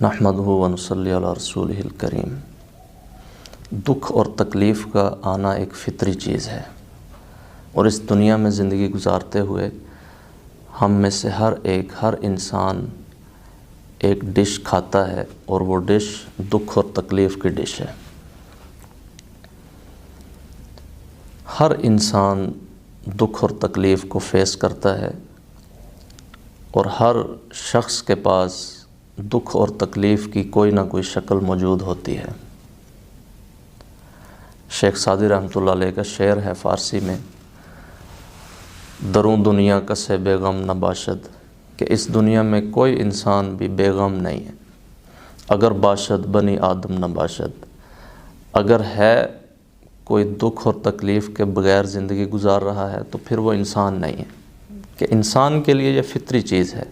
نحمدہ و نصلی علی رسولہ الکریم۔ دکھ اور تکلیف کا آنا ایک فطری چیز ہے، اور اس دنیا میں زندگی گزارتے ہوئے ہم میں سے ہر انسان ایک ڈش کھاتا ہے، اور وہ ڈش دکھ اور تکلیف کی ڈش ہے۔ ہر انسان دکھ اور تکلیف کو فیس کرتا ہے، اور ہر شخص کے پاس دکھ اور تکلیف کی کوئی نہ کوئی شکل موجود ہوتی ہے۔ شیخ سعدی رحمۃ اللہ علیہ کا شعر ہے فارسی میں، دروں دنیا کسے بے غم نہ باشد، کہ اس دنیا میں کوئی انسان بھی بے غم نہیں ہے۔ اگر باشد بنی آدم نہ باشد، اگر ہے کوئی دکھ اور تکلیف کے بغیر زندگی گزار رہا ہے تو پھر وہ انسان نہیں ہے، کہ انسان کے لیے یہ فطری چیز ہے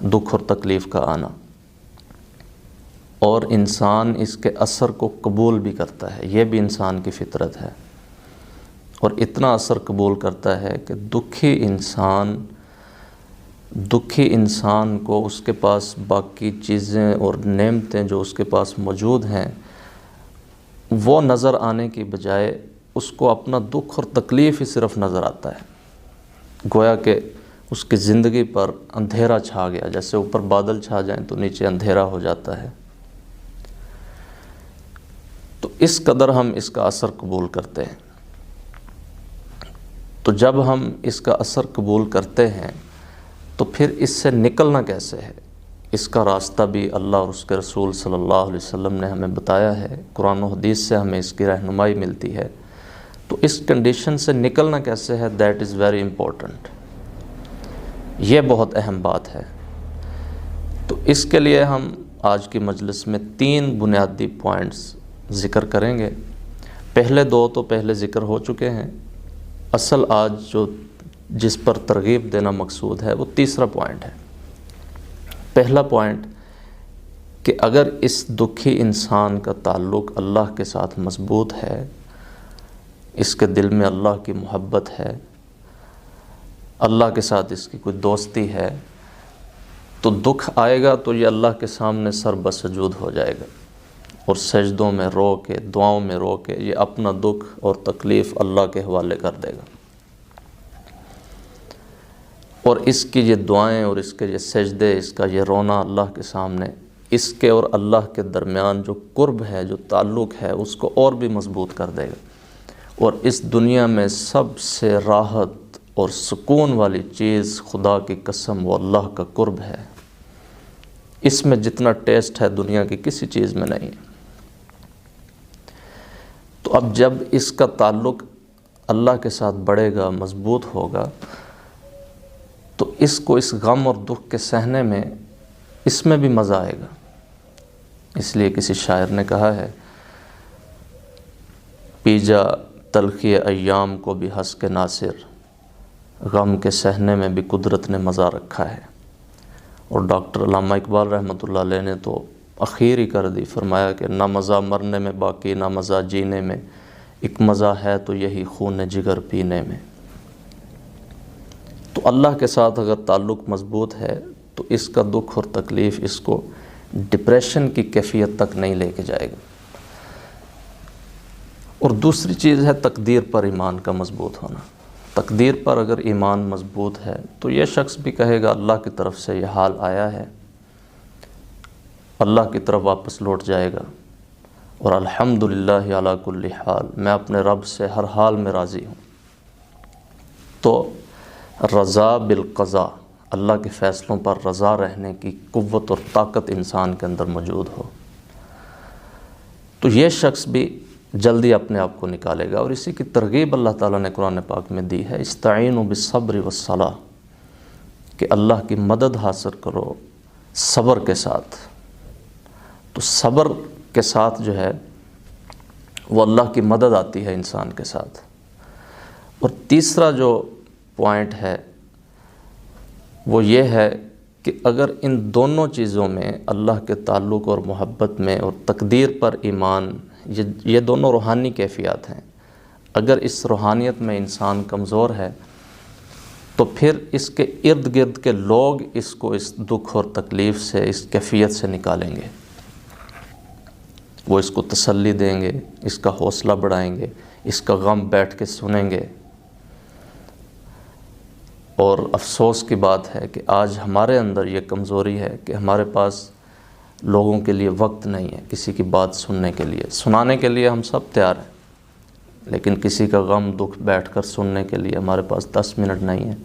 دکھ اور تکلیف کا آنا، اور انسان اس کے اثر کو قبول بھی کرتا ہے۔ یہ بھی انسان کی فطرت ہے، اور اتنا اثر قبول کرتا ہے کہ دکھی انسان کو اس کے پاس باقی چیزیں اور نعمتیں جو اس کے پاس موجود ہیں وہ نظر آنے کی بجائے اس کو اپنا دکھ اور تکلیف ہی صرف نظر آتا ہے۔ گویا کہ اس کی زندگی پر اندھیرا چھا گیا، جیسے اوپر بادل چھا جائیں تو نیچے اندھیرا ہو جاتا ہے۔ تو اس قدر ہم اس کا اثر قبول کرتے ہیں۔ تو جب ہم اس کا اثر قبول کرتے ہیں تو پھر اس سے نکلنا کیسے ہے؟ اس کا راستہ بھی اللہ اور اس کے رسول صلی اللہ علیہ وسلم نے ہمیں بتایا ہے، قرآن و حدیث سے ہمیں اس کی رہنمائی ملتی ہے۔ تو اس کنڈیشن سے نکلنا کیسے ہے، دیٹ از ویری امپورٹنٹ۔ یہ بہت اہم بات ہے۔ تو اس کے لیے ہم آج کی مجلس میں 3 بنیادی پوائنٹس ذکر کریں گے۔ پہلے 2 تو پہلے ذکر ہو چکے ہیں، اصل آج جس پر ترغیب دینا مقصود ہے وہ تیسرا پوائنٹ ہے۔ پہلا پوائنٹ کہ اگر اس دکھی انسان کا تعلق اللہ کے ساتھ مضبوط ہے، اس کے دل میں اللہ کی محبت ہے، اللہ کے ساتھ اس کی کوئی دوستی ہے، تو دکھ آئے گا تو یہ اللہ کے سامنے سر بسجود ہو جائے گا، اور سجدوں میں رو کے، دعاؤں میں رو کے یہ اپنا دکھ اور تکلیف اللہ کے حوالے کر دے گا۔ اور اس کی یہ دعائیں اور اس کے یہ سجدے، اس کا یہ رونا اللہ کے سامنے، اس کے اور اللہ کے درمیان جو قرب ہے، جو تعلق ہے، اس کو اور بھی مضبوط کر دے گا۔ اور اس دنیا میں سب سے راحت اور سکون والی چیز، خدا کی قسم، وہ اللہ کا قرب ہے۔ اس میں جتنا ٹیسٹ ہے دنیا کی کسی چیز میں نہیں ہے۔ تو اب جب اس کا تعلق اللہ کے ساتھ بڑھے گا، مضبوط ہوگا، تو اس کو اس غم اور دکھ کے سہنے میں، اس میں بھی مزہ آئے گا۔ اس لیے کسی شاعر نے کہا ہے، پی جا تلخی ایام کو بھی ہنس کے ناصر، غم کے سہنے میں بھی قدرت نے مزہ رکھا ہے۔ اور ڈاکٹر علامہ اقبال رحمۃ اللہ علیہ نے تو اخیر ہی کر دی، فرمایا کہ نہ مزہ مرنے میں باقی، نہ مزہ جینے میں، ایک مزہ ہے تو یہی خون جگر پینے میں۔ تو اللہ کے ساتھ اگر تعلق مضبوط ہے تو اس کا دکھ اور تکلیف اس کو ڈپریشن کی کیفیت تک نہیں لے کے جائے گا۔ اور دوسری چیز ہے تقدیر پر ایمان کا مضبوط ہونا۔ تقدیر پر اگر ایمان مضبوط ہے تو یہ شخص بھی کہے گا اللہ کی طرف سے یہ حال آیا ہے، اللہ کی طرف واپس لوٹ جائے گا، اور الحمدللہ علی کل حال، میں اپنے رب سے ہر حال میں راضی ہوں۔ تو رضا بالقضاء، اللہ کے فیصلوں پر رضا رہنے کی قوت اور طاقت انسان کے اندر موجود ہو، تو یہ شخص بھی جلدی اپنے آپ کو نکالے گا۔ اور اسی کی ترغیب اللہ تعالیٰ نے قرآن پاک میں دی ہے، استعینوا بالصبر والصلاۃ، کہ اللہ کی مدد حاصل کرو صبر کے ساتھ۔ تو صبر کے ساتھ جو ہے وہ اللہ کی مدد آتی ہے انسان کے ساتھ۔ اور تیسرا جو پوائنٹ ہے وہ یہ ہے کہ اگر ان دونوں چیزوں میں، اللہ کے تعلق اور محبت میں اور تقدیر پر ایمان، یہ دونوں روحانی کیفیات ہیں، اگر اس روحانیت میں انسان کمزور ہے تو پھر اس کے ارد گرد کے لوگ اس کو اس دکھ اور تکلیف سے، اس کیفیت سے نکالیں گے، وہ اس کو تسلی دیں گے، اس کا حوصلہ بڑھائیں گے، اس کا غم بیٹھ کے سنیں گے۔ اور افسوس کی بات ہے کہ آج ہمارے اندر یہ کمزوری ہے کہ ہمارے پاس لوگوں کے لیے وقت نہیں ہے، کسی کی بات سننے کے لیے۔ سنانے کے لیے ہم سب تیار ہیں، لیکن کسی کا غم دکھ بیٹھ کر سننے کے لیے ہمارے پاس 10 منٹ نہیں ہے،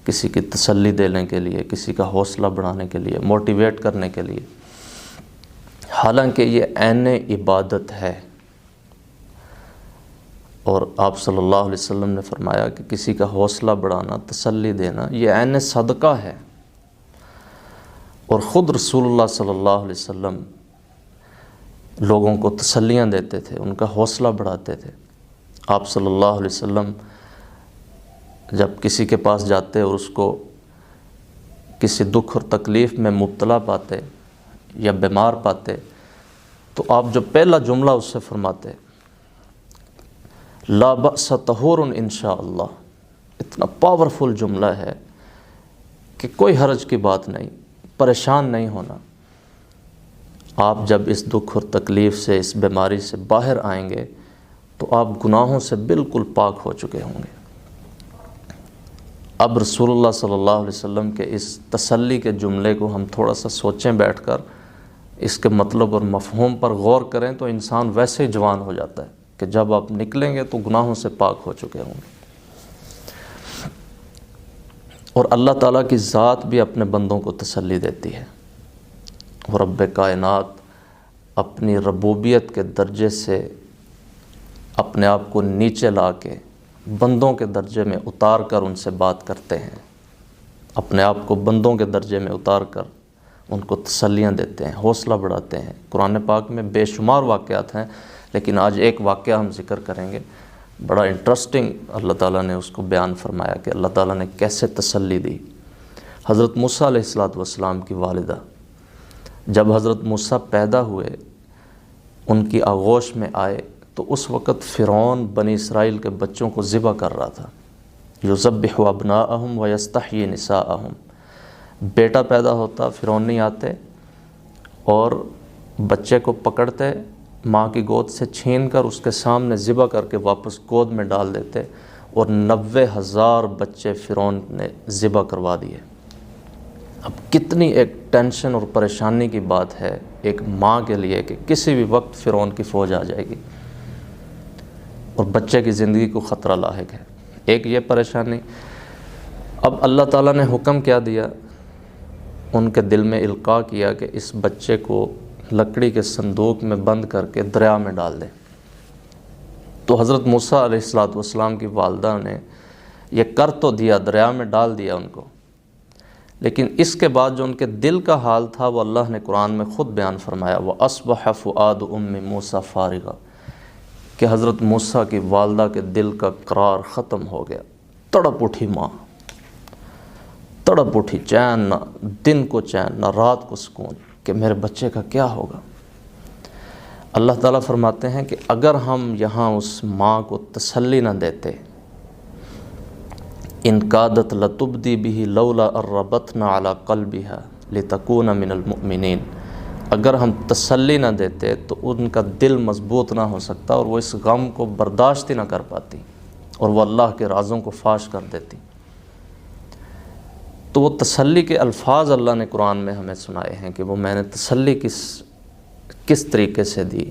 کسی کی تسلی دینے کے لیے، کسی کا حوصلہ بڑھانے کے لیے، موٹیویٹ کرنے کے لیے، حالانکہ یہ عین عبادت ہے۔ اور آپ صلی اللہ علیہ وسلم نے فرمایا کہ کسی کا حوصلہ بڑھانا، تسلی دینا، یہ عین صدقہ ہے۔ اور خود رسول اللہ صلی اللہ علیہ وسلم لوگوں کو تسلیاں دیتے تھے، ان کا حوصلہ بڑھاتے تھے۔ آپ صلی اللہ علیہ وسلم جب کسی کے پاس جاتے اور اس کو کسی دکھ اور تکلیف میں مبتلا پاتے یا بیمار پاتے تو آپ جو پہلا جملہ اس سے فرماتے، لا بأس طہور انشاءاللہ، اتنا پاورفل جملہ ہے کہ کوئی حرج کی بات نہیں، پریشان نہیں ہونا۔ آپ جب اس دکھ اور تکلیف سے، اس بیماری سے باہر آئیں گے تو آپ گناہوں سے بالکل پاک ہو چکے ہوں گے۔ اب رسول اللہ صلی اللہ علیہ وسلم کے اس تسلی کے جملے کو ہم تھوڑا سا سوچیں بیٹھ کر، اس کے مطلب اور مفہوم پر غور کریں تو انسان ویسے ہی جوان ہو جاتا ہے کہ جب آپ نکلیں گے تو گناہوں سے پاک ہو چکے ہوں گے۔ اور اللہ تعالیٰ کی ذات بھی اپنے بندوں کو تسلی دیتی ہے۔ اور رب کائنات اپنی ربوبیت کے درجے سے اپنے آپ کو نیچے لا کے بندوں کے درجے میں اتار کر ان سے بات کرتے ہیں، اپنے آپ کو بندوں کے درجے میں اتار کر ان کو تسلیاں دیتے ہیں، حوصلہ بڑھاتے ہیں۔ قرآن پاک میں بے شمار واقعات ہیں، لیکن آج ایک واقعہ ہم ذکر کریں گے، بڑا انٹرسٹنگ اللہ تعالیٰ نے اس کو بیان فرمایا کہ اللہ تعالیٰ نے کیسے تسلی دی۔ حضرت موسیٰ علیہ السلام کی والدہ جب حضرت موسیٰ پیدا ہوئے، ان کی آغوش میں آئے تو اس وقت فرعون بنی اسرائیل کے بچوں کو ذبح کر رہا تھا، یذبح ابناءہم ویستحیی نساءہم۔ بیٹا پیدا ہوتا، فرعونی آتے اور بچے کو پکڑتے، ماں کی گود سے چھین کر اس کے سامنے ذبح کر کے واپس گود میں ڈال دیتے، اور 90,000 بچے فرعون نے ذبح کروا دیے۔ اب کتنی ایک ٹینشن اور پریشانی کی بات ہے ایک ماں کے لیے کہ کسی بھی وقت فرعون کی فوج آ جائے گی اور بچے کی زندگی کو خطرہ لاحق ہے۔ ایک یہ پریشانی۔ اب اللہ تعالیٰ نے حکم کیا دیا، ان کے دل میں القاء کیا کہ اس بچے کو لکڑی کے صندوق میں بند کر کے دریا میں ڈال دیں۔ تو حضرت موسیٰ علیہ السلام کی والدہ نے یہ کر تو دیا، دریا میں ڈال دیا ان کو، لیکن اس کے بعد جو ان کے دل کا حال تھا وہ اللہ نے قرآن میں خود بیان فرمایا، وَأَصْبَحَ فُؤَادُ أُمِّ مُوسَىٰ فَارِغًا، کہ حضرت موسیٰ کی والدہ کے دل کا قرار ختم ہو گیا۔ تڑپ اٹھی ماں، تڑپ اٹھی، چین نہ دن کو چین نہ رات کو سکون کہ میرے بچے کا کیا ہوگا۔ اللہ تعالیٰ فرماتے ہیں کہ اگر ہم یہاں اس ماں کو تسلی نہ دیتے، ان کادت لتبدی بہ لولا الربطنا علی قلبہا لتکون من المؤمنین، اگر ہم تسلی نہ دیتے تو ان کا دل مضبوط نہ ہو سکتا اور وہ اس غم کو برداشت ہی نہ کر پاتی اور وہ اللہ کے رازوں کو فاش کر دیتی۔ تو وہ تسلی کے الفاظ اللہ نے قرآن میں ہمیں سنائے ہیں کہ وہ میں نے تسلی کس طریقے سے دی۔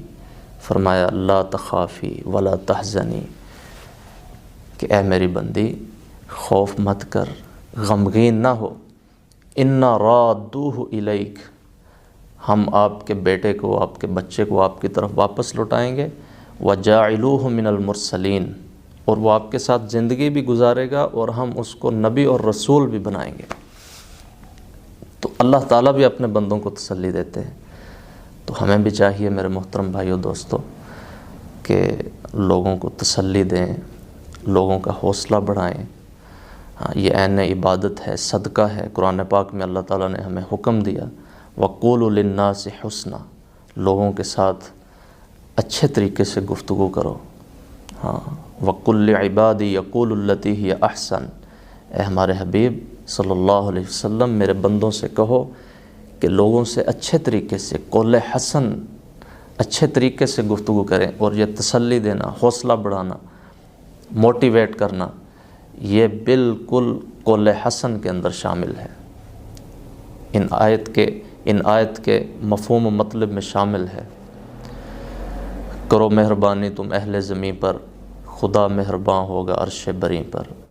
فرمایا لا تخافی ولا تحزنی، کہ اے میری بندی خوف مت کر، غمگین نہ ہو، انا رادوہ الیک، ہم آپ کے بیٹے کو، آپ کے بچے کو آپ کی طرف واپس لوٹائیں گے، وجاعلوہ من المرسلین، اور وہ آپ کے ساتھ زندگی بھی گزارے گا اور ہم اس کو نبی اور رسول بھی بنائیں گے۔ تو اللہ تعالیٰ بھی اپنے بندوں کو تسلی دیتے ہیں۔ تو ہمیں بھی چاہیے میرے محترم بھائیو دوستو کہ لوگوں کو تسلی دیں، لوگوں کا حوصلہ بڑھائیں۔ یہ عین عبادت ہے، صدقہ ہے۔ قرآن پاک میں اللہ تعالیٰ نے ہمیں حکم دیا، وَقُولُوا لِلنَّاسِ حُسْنًا، لوگوں کے ساتھ اچھے طریقے سے گفتگو کرو۔ وَقُلْ لِعِبَادِي يَقُولُوا الَّتِي هِيَ أَحْسَنُ، اے ہمارے حبیب صلی اللہ علیہ وسلم میرے بندوں سے کہو کہ لوگوں سے اچھے طریقے سے قول حسن اچھے طریقے سے گفتگو کریں، اور یہ تسلی دینا، حوصلہ بڑھانا، موٹیویٹ کرنا، یہ بالکل قول حسن کے اندر شامل ہے، ان آیت کے مفہوم و مطلب میں شامل ہے۔ کرو مہربانی تم اہل زمیں پر، خدا مہرباں ہوگا عرش بری پر۔